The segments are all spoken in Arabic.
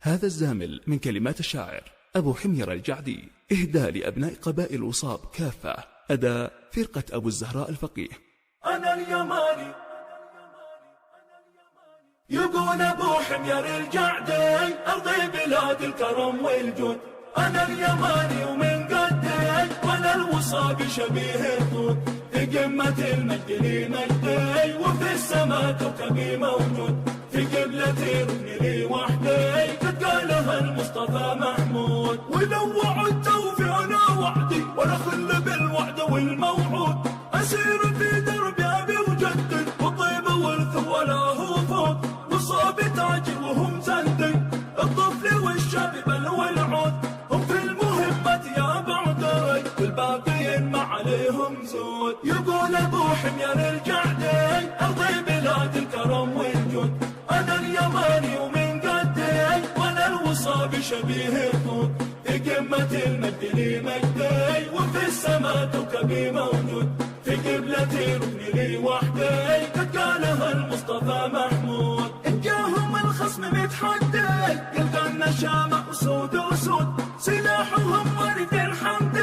هذا الزامل من كلمات الشاعر أبو حمير الجعدي، إهداء لأبناء قبائل وصاب كافة، أداء فرقة أبو الزهراء الفقيه. أنا اليماني يقول أبو حمير الجعدي، أرضي بلاد الكرم والجود. أنا اليماني ومن قدي، وأنا الوصاب شبيه الطود. في قمة المجد لي مجدي، وفي السماء كوكبي موجود. في قبلتي ركني لي وحدي، قد قالها المصطفى محمود. ولو وعدت فينا وعدي، ولا خل بالوعد والموعود. أسير في درب أبي وجدي، والطيب ورث ولا هو فوت. وصاب تاجر وهم زندي، الطفل والشاب بل والعود. هم في المهمة يا بعدي، والباقيين ما عليهم زود. يقول أبو حمير الجعدي، أرضي بلاد الكرم والجود. أنا اليماني ومن قدي، وأنا الوصاب شبيه الطود. في قمة المجد لي مجدي، وفي السماء كوكبي موجود. في قبلتي ركني لي وحدي، قد قالها المصطفى محمود. إن جاهم الخصم متحدي، يلقى النشامة أسود أسود. سلاحهم ورد الحمد،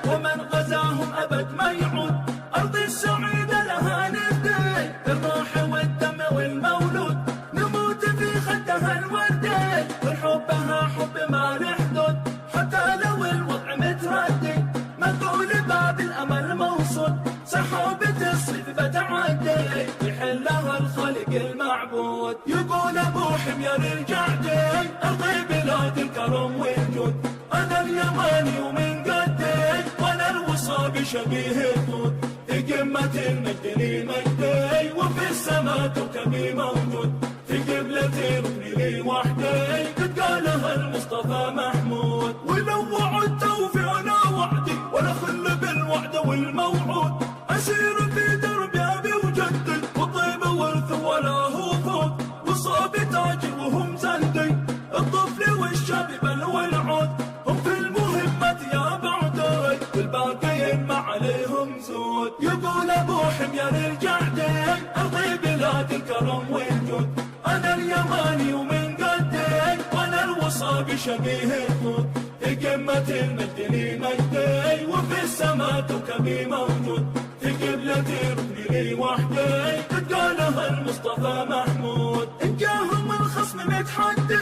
ومن غزاهم أبد ما يعود. أرض السعيدة لها ندي، الروح والدم والمولود. نموت في خدها الوردي، والحبها حب ما له حدود. حتى لو الوضع متردي، مقول باب الأمل موصود. سحابة الصيف بتعدي، يحلها الخالق المعبود. يقول أبو حمير الجعدي، أرضي بلاد الكرم والجود. أنا اليماني ومن قدي، وأنا الوصاب شبيه الطود. في قمة المجد لي مجدي، وفي السماء كوكبي موجود. في قبلتي ركني لي وحدي، قد قالها المصطفى محمود. ولو وعدت فينا وعدي، ولا خل بالوعد والموعود. أسير في درب أبي وجدي، والطيب ورث ولا هو فوت. وصاب تاجر وهم زندي، الطفل والشاب بل والعود. هم في المهمة يا بعدي، والباقيين ما عليهم زود. يقول أبو حمير الجعدي، أرضي بلاد الكرم والجود. أنا اليماني ومن قدي، وأنا الوصاب شبيه الطود. في قمة المجد لي مجدي، وفي السماء كوكبي موجود. في قبلتي ركني لي وحدي، قد قالها المصطفى محمود. إن جاهم الخصم متحدي،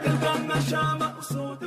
يلقى النشامة أسود.